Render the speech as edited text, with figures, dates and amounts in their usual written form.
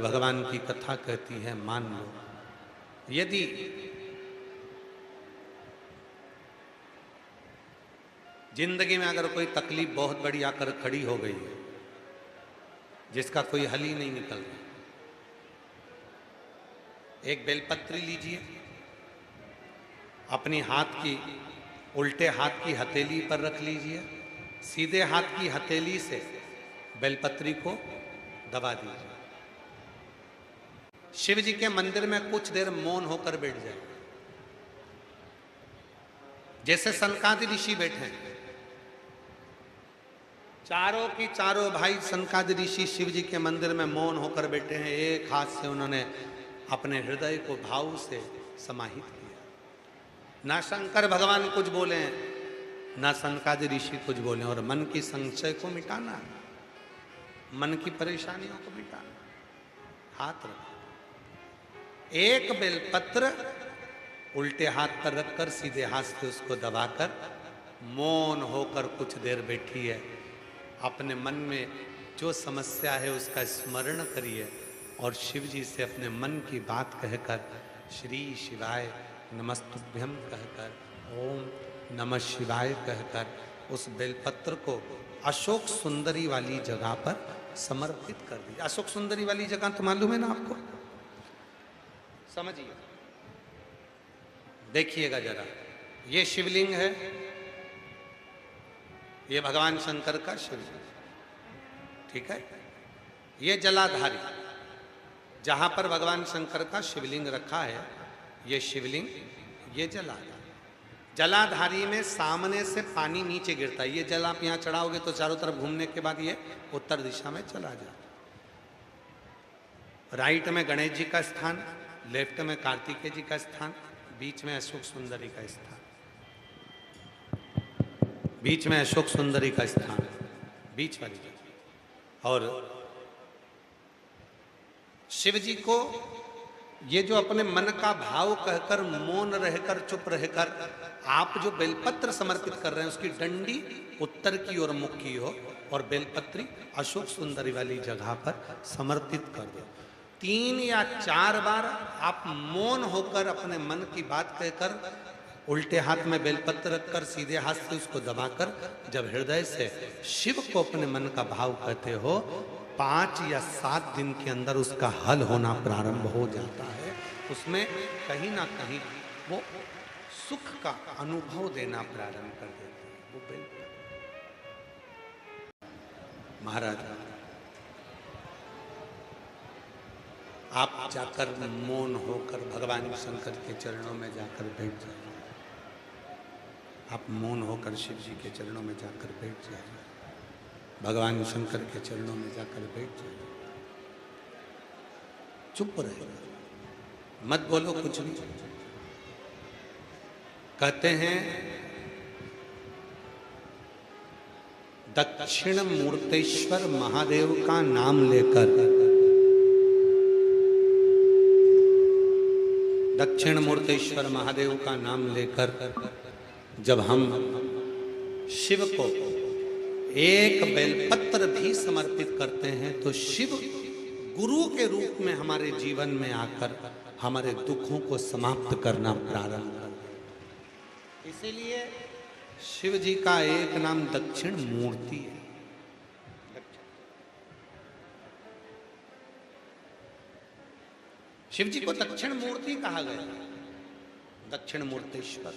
भगवान की कथा कहती है मान लो। यदि जिंदगी में अगर कोई तकलीफ बहुत बड़ी आकर खड़ी हो गई है जिसका कोई हल ही नहीं निकल रहा, एक बेलपत्री लीजिए, अपनी हाथ की उल्टे हाथ की हथेली पर रख लीजिए, सीधे हाथ की हथेली से बेलपत्री को दबा दीजिए। शिव जी के मंदिर में कुछ देर मौन होकर बैठ जाए, जैसे सनकादि ऋषि बैठे हैं। चारों की चारों भाई सनकादि ऋषि शिव जी के मंदिर में मौन होकर बैठे हैं। एक हाथ से उन्होंने अपने हृदय को भाव से समाहित किया। ना शंकर भगवान कुछ बोले, ना सनकादि ऋषि कुछ बोले, और मन की संशय को मिटाना, मन की परेशानियों को मिटाना। हाथ रखो, एक बेलपत्र उल्टे हाथ पर रखकर सीधे हाथ से उसको दबाकर मौन होकर कुछ देर बैठी है। अपने मन में जो समस्या है उसका स्मरण करिए और शिव जी से अपने मन की बात कहकर श्री शिवाय नमस्तुभ्यम कहकर, ओम नमः शिवाय कहकर उस बेलपत्र को अशोक सुंदरी वाली जगह पर समर्पित कर दीजिए। अशोक सुंदरी वाली जगह तो मालूम है ना आपको, समझिए, देखिएगा जरा। ये शिवलिंग है, ये भगवान शंकर का शिवलिंग, ठीक है। ये जलाधारी, जहां पर भगवान शंकर का शिवलिंग रखा है, ये शिवलिंग, ये जलाधारी। जलाधारी में सामने से पानी नीचे गिरता है। ये जल आप यहां चढ़ाओगे तो चारों तरफ घूमने के बाद ये उत्तर दिशा में चला जाता। राइट में गणेश जी का स्थान, लेफ्ट में कार्तिकेय जी का स्थान, बीच में अशोक सुंदरी का स्थान, बीच में अशोक सुंदरी का स्थान, बीच वाली जगह। और शिव जी को ये जो अपने मन का भाव कहकर मौन रहकर चुप रहकर आप जो बेलपत्र समर्पित कर रहे हैं उसकी डंडी उत्तर की ओर मुख की हो और बेलपत्री अशोक सुंदरी वाली जगह पर समर्पित कर दो। 3 या 4 बार आप मौन होकर अपने मन की बात कहकर उल्टे हाथ में बेलपत्र रखकर सीधे हाथ से उसको दबाकर जब हृदय से शिव को अपने मन का भाव कहते हो, 5 या 7 दिन के अंदर उसका हल होना प्रारंभ हो जाता है। उसमें कहीं ना कहीं वो सुख का अनुभव देना प्रारंभ कर देता है वो बेलपत्र। महाराज, आप जाकर मौन होकर भगवान शंकर के चरणों में जाकर बैठ जाइए। आप मौन होकर शिव जी के चरणों में जाकर बैठ जाइए, भगवान शंकर के चरणों में जाकर बैठ जाइए। चुप रहे, मत बोलो कुछ नहीं। कहते हैं दक्षिण मूर्तेश्वर महादेव का नाम लेकर, दक्षिण मूर्तेश्वर महादेव का नाम लेकर जब हम शिव को एक बेलपत्र भी समर्पित करते हैं तो शिव गुरु के रूप में हमारे जीवन में आकर हमारे दुखों को समाप्त करना प्रारंभ कर देते। इसीलिए शिव जी का एक नाम दक्षिण मूर्ति है। शिव जी को दक्षिण मूर्ति कहा गया, दक्षिण मूर्तेश्वर।